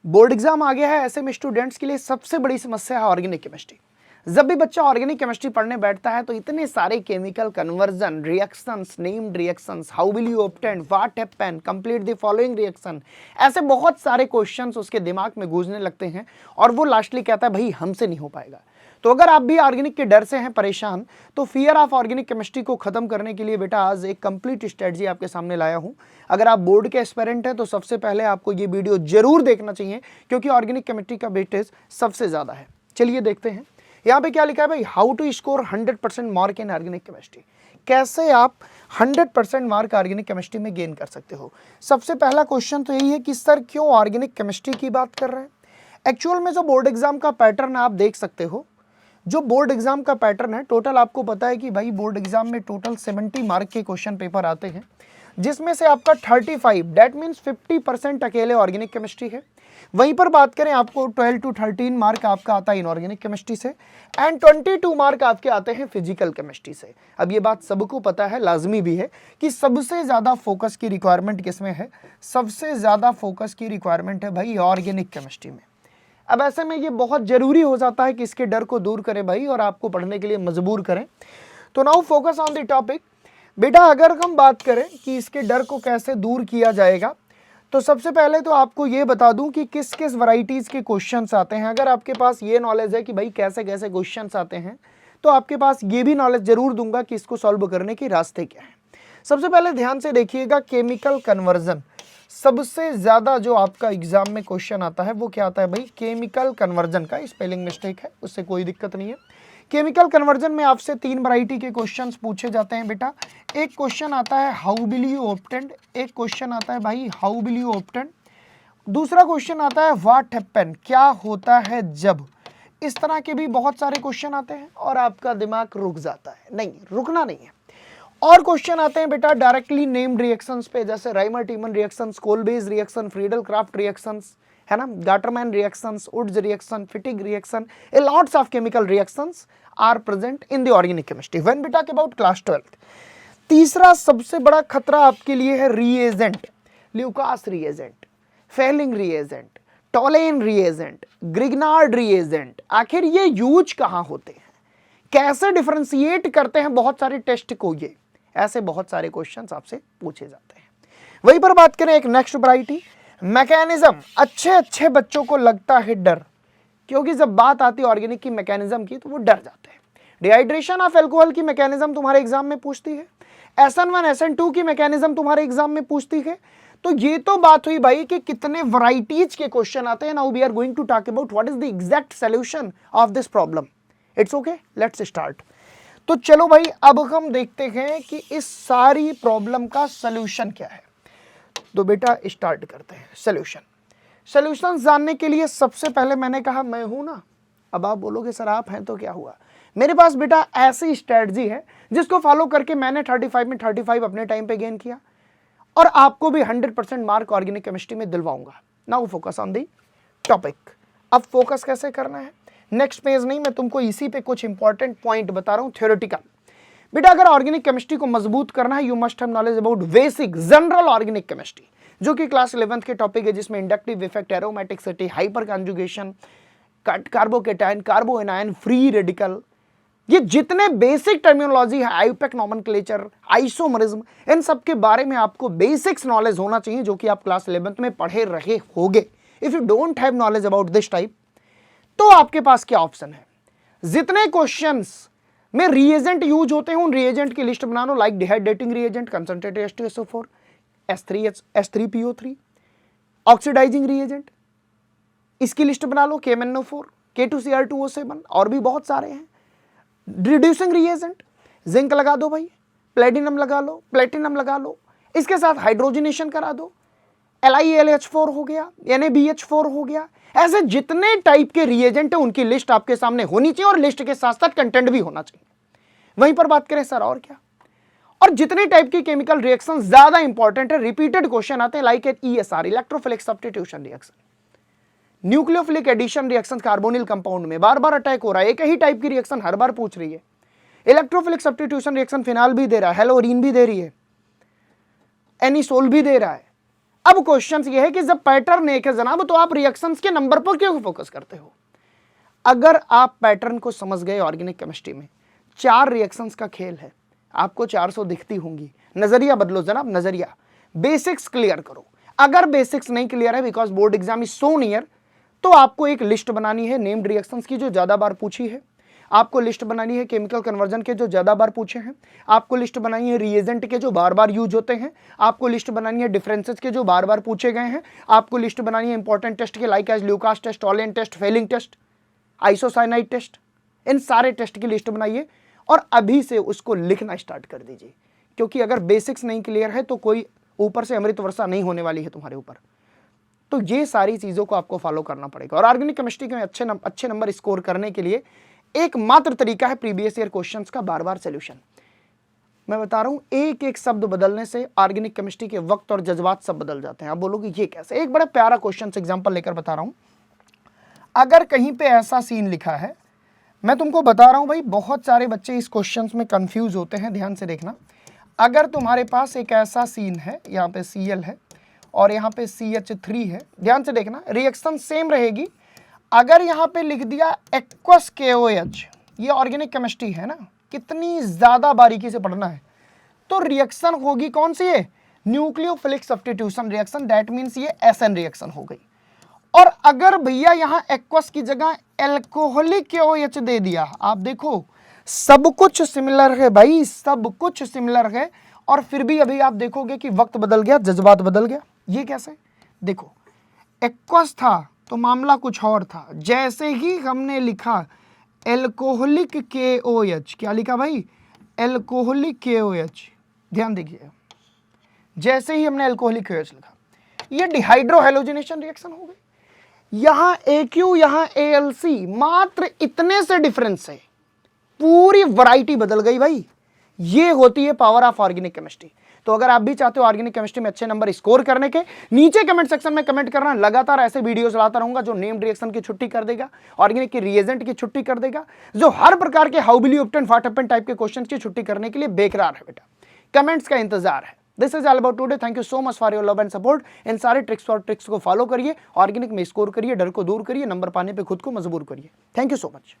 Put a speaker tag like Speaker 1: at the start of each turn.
Speaker 1: Board exam आ गया है, ऐसे में स्टूडेंट्स के लिए सबसे बड़ी समस्या है ऑर्गेनिक केमिस्ट्री। जब भी बच्चा ऑर्गेनिक केमिस्ट्री पढ़ने बैठता है तो इतने सारे chemical conversion, reactions, named reactions, how will you obtain, what happen, complete the following reaction, ऐसे बहुत सारे क्वेश्चंस उसके दिमाग में गूंजने लगते हैं और वो लास्टली कहता है भाई हमसे नहीं हो पाएगा। तो अगर आप भी ऑर्गेनिक के डर से हैं परेशान, तो फियर ऑफ ऑर्गेनिक केमिस्ट्री को खत्म करने के लिए बेटा आज एक कंप्लीट स्ट्रेटजी आपके सामने लाया हूं। अगर आप बोर्ड के एस्पिरेंट हैं तो सबसे पहले आपको ये वीडियो जरूर देखना चाहिए, क्योंकि ऑर्गेनिक केमिस्ट्री का वेटेज सबसे ज्यादा है। चलिए देखते हैं यहाँ पे क्या लिखा है भाई, how to score 100% mark in organic chemistry. कैसे आप 100% मार्क ऑर्गेनिक केमिस्ट्री में गेन कर सकते हो। सबसे पहला क्वेश्चन तो यही है कि सर क्यों ऑर्गेनिक केमिस्ट्री की बात कर रहे हैं। एक्चुअल में जो बोर्ड एग्जाम का पैटर्न आप देख सकते हो, जो बोर्ड एग्जाम का पैटर्न है, टोटल आपको पता है कि भाई बोर्ड एग्जाम में टोटल 70 मार्क के क्वेश्चन पेपर आते हैं, जिसमें से आपका 35 दैट मीन्स 50% अकेले ऑर्गेनिक केमिस्ट्री है। वहीं पर बात करें आपको 12 to 13 मार्क आपका आता है इनऑर्गेनिक केमिस्ट्री से एंड 22 मार्क आपके आते हैं फिजिकल केमिस्ट्री से। अब ये बात सबको पता है, लाजमी भी है कि सबसे ज़्यादा फोकस की रिक्वायरमेंट किसमें है, सबसे ज़्यादा फोकस की रिक्वायरमेंट है भाई ऑर्गेनिक केमिस्ट्री में। अब ऐसे में ये बहुत ज़रूरी हो जाता है कि इसके डर को दूर करें भाई और आपको पढ़ने के लिए मजबूर करें। तो now focus on the topic. बेटा अगर हम बात करें कि इसके डर को कैसे दूर किया जाएगा, तो सबसे पहले तो आपको ये बता दूं कि किस किस वैरायटीज़ के क्वेश्चंस आते हैं। अगर आपके पास ये नॉलेज है कि भाई कैसे कैसे क्वेश्चंस आते हैं, तो आपके पास ये भी नॉलेज जरूर दूंगा कि इसको सॉल्व करने के रास्ते क्या हैं। सबसे पहले ध्यान से देखिएगा, केमिकल कन्वर्जन सबसे ज़्यादा जो आपका एग्जाम में क्वेश्चन आता है वो क्या आता है भाई, केमिकल कन्वर्जन का। स्पेलिंग मिस्टेक है, उससे कोई दिक्कत नहीं है। केमिकल कन्वर्जन में आपसे 3 वैरायटी के क्वेश्चंस पूछे जाते हैं बेटा। एक क्वेश्चन आता है हाउ विल यू ऑब्टेन, एक क्वेश्चन आता है भाई हाउ विल यू ऑब्टेन, दूसरा क्वेश्चन आता है व्हाट हैपन, क्या होता है जब। इस तरह के भी बहुत सारे क्वेश्चन आते हैं और आपका दिमाग रुक जाता है। नहीं, रुकना नहीं है। और क्वेश्चन आते हैं बेटा डायरेक्टली नेम्ड रिएक्शंस पे, जैसे Reimer Tiemann reactions, Kolbe's reaction, Friedel Crafts reactions, है ना, Gattermann reactions, Wurtz reaction, Fittig reaction, a lots of chemical reactions are present in the organic chemistry when we talk about class 12। तीसरा सबसे बड़ा खतरा आपके लिए है reagent, Lucas reagent, Fehling reagent, Tollen reagent, Grignard reagent. आखिर ये use कहाँ होते हैं, कैसे डिफरेंशिएट करते हैं बहुत सारे टेस्ट को, ये ऐसे बहुत सारे क्वेश्चंस आपसे पूछे जाते हैं। वहीं पर बात करें एक नेक्स्ट वैरायटी मैकेनिज्म। अच्छे बच्चों को लगता है डर, क्योंकि जब बात आती है ऑर्गेनिक की मैकेनिज्म की तो वो डर जाते हैं। डिहाइड्रेशन ऑफ एल्कोहल की मैकेनिज्म तुम्हारे एग्जाम में पूछती है, SN1 SN2 की मैकेनिज्म तुम्हारे एग्जाम में पूछती है। तो ये तो बात हुई भाई कि कितने वैरायटीज के क्वेश्चन आते हैं। Now we are going to talk about what is the exact solution of this problem. It's okay, let's start. तो चलो भाई अब हम देखते हैं कि इस सारी प्रॉब्लम का सॉल्यूशन क्या है। तो बेटा स्टार्ट करते हैं सॉल्यूशन जानने के लिए सबसे पहले मैंने कहा मैं हूं ना। अब आप बोलोगे सर आप हैं तो क्या हुआ। मेरे पास बेटा ऐसी स्ट्रेटजी है जिसको फॉलो करके मैंने 35 में 35 अपने टाइम पे गेन किया और आपको भी 100% मार्क ऑर्गेनिक केमिस्ट्री में दिलवाऊंगा। Now focus on the topic. अब फोकस कैसे करना है, नेक्स्ट पेज नहीं, मैं तुमको इसी पे कुछ इंपॉर्टेंट पॉइंट बता रहा हूं थ्योरेटिकल। बेटा अगर ऑर्गेनिक केमिस्ट्री को मजबूत करना है, you must have knowledge about basic general organic chemistry, जो कि क्लास 11th के टॉपिक है, जिसमें inductive effect, aromaticity, hyper conjugation, carbocation, कार्बोएनायन, free radical, ये जितने बेसिक टर्मिनोलॉजी है, आईयूपैक नोमेनक्लेचर, आइसोमरिज्म, इन सब के बारे में आपको बेसिक्स नॉलेज होना चाहिए, जो कि आप क्लास 11th में पढ़े रहे होगे। If you don't have knowledge about this type, तो आपके पास क्या ऑप्शन है, जितने क्वेश्चंस में रिएजेंट यूज होते हैं उन रिएजेंट की लिस्ट बना लो, like dehydrating reagent, concentrated H2SO4, H3H3PO3, oxidizing reagent, इसकी लिस्ट बना लो, KMnO4, K2Cr2O7, और भी बहुत सारे हैं। रिड्यूसिंग रिएजेंट, जिंक लगा दो भाई, प्लेटिनम लगा लो, प्लेटिनम लगा लो, इसके साथ हाइड्रोजनेशन करा दो, LiAlH4 हो गया, NaBH4 हो गया। ऐसे जितने टाइप के रिएजेंट है उनकी लिस्ट आपके सामने होनी चाहिए और लिस्ट के साथ साथ कंटेंट भी होना चाहिए। वहीं पर बात करें सर और क्या, और जितने टाइप की केमिकल रिएक्शन ज्यादा इंपॉर्टेंट है, रिपीटेड क्वेश्चन आते हैं, like ESR, electrophilic substitution reaction, nucleophilic addition reaction, carbonyl compound में बार बार अटैक हो रहा है, एक ही टाइप की रिएक्शन हर बार पूछ रही है। इलेक्ट्रोफिलिक सब्स्टिट्यूशन रिएक्शन फिनाल भी दे रहा है, हेलोरीन भी दे रही है, एनिसोल भी दे रहा है, अब क्वेश्चन ये है कि जब पैटर्न एक है जनाब तो आप रिएक्शंस के नंबर पर क्यों फोकस करते हो? अगर आप पैटर्न को समझ गए, ऑर्गेनिक केमिस्ट्री में 4 रिएक्शंस का खेल है, आपको 400 दिखती होंगी। नजरिया बदलो जनाब, नजरिया, बेसिक्स क्लियर करो। अगर बेसिक्स नहीं क्लियर है, because board exam is so near, तो आपको एक लिस्ट बनानी है नेम्ड रिएक्शंस की जो ज्यादा बार पूछी है, आपको लिस्ट बनानी है केमिकल कन्वर्जन के जो ज्यादा बार पूछे हैं, आपको लिस्ट बनानी है रिएजेंट के जो बार बार यूज होते हैं, आपको लिस्ट बनानी है डिफरेंसेस के जो बार बार पूछे गए हैं, आपको लिस्ट बनानी है इंपॉर्टेंट टेस्ट के like as Lucas test, Tollen test, Fehling test, isocyanide test. इन सारे टेस्ट की लिस्ट बनाइए और अभी से उसको लिखना स्टार्ट कर दीजिए, क्योंकि अगर बेसिक्स नहीं क्लियर है तो कोई ऊपर से अमृत वर्षा नहीं होने वाली है तुम्हारे ऊपर। तो ये सारी चीजों को आपको फॉलो करना पड़ेगा। और ऑर्गेनिक केमिस्ट्री में अच्छे नंबर स्कोर करने के लिए एकमात्र तरीका है प्रीवियस ईयर क्वेश्चंस का बार बार सोल्यूशन। मैं बता रहा हूं, एक एक शब्द बदलने से ऑर्गेनिक केमिस्ट्री के वक्त और जज्बात सब बदल जाते हैं। आप बोलोगे ये कैसे? एक बड़ा प्यारा क्वेश्चन एग्जांपल लेकर बता रहा हूं। अगर कहीं पे ऐसा सीन लिखा है, मैं तुमको बता रहा हूं भाई, बहुत सारे बच्चे इस क्वेश्चन में कंफ्यूज होते हैं, ध्यान से देखना। अगर तुम्हारे पास एक ऐसा सीन है, यहाँ पे Cl है और यहाँ पे CH3 है, ध्यान से देखना, रिएक्शन सेम रहेगी। अगर यहाँ पे लिख दिया एक्वस KOH, ये ऑर्गेनिक केमिस्ट्री है ना, कितनी ज्यादा बारीकी से पढ़ना है, तो रिएक्शन होगी कौन सी है? Nucleophilic substitution reaction, that means ये SN रिएक्शन हो गई। और अगर भैया यहाँ एक्वस की जगह एल्कोहलिक KOH दे दिया, आप देखो सब कुछ सिमिलर है भाई, सब कुछ सिमिलर है, और फिर भी अभी आप देखोगे कि वक्त बदल गया, जज्बात बदल गया। ये कैसे? देखो, एक्वस था तो मामला कुछ और था, जैसे ही हमने लिखा एल्कोहलिक KOH, क्या लिखा भाई? एल्कोहलिक KOH, ध्यान देखिए, जैसे ही हमने एल्कोहलिक KOH लिखा, ये डिहाइड्रोहेलोजिनेशन रिएक्शन हो गई। यहां AQ, यहां ALC, मात्र इतने से डिफरेंस है, पूरी वैरायटी बदल गई भाई। ये होती है पावर ऑफ ऑर्गेनिक केमिस्ट्री। तो अगर आप भी चाहते हो ऑर्गेनिक केमिस्ट्री में अच्छे नंबर स्कोर करने के, नीचे कमेंट सेक्शन में कमेंट करना। लगातार ऐसे वीडियोस लाता रहूंगा जो नेम्ड रिएक्शन की छुट्टी कर देगा, ऑर्गेनिक की रिएजेंट की छुट्टी कर देगा, जो हर प्रकार के how will you obtain what happened type के क्वेश्चंस की छुट्टी करने के लिए बेकरार है बेटा। कमेंट्स का इंतजार है। This is all about today. Thank you so much for your love and support. इन सारे ट्रिक्स को फॉलो करिए, ऑर्गेनिक में स्कोर करिए, डर को दूर करिए, नंबर पाने पे खुद को मजबूर करिए। Thank you so much.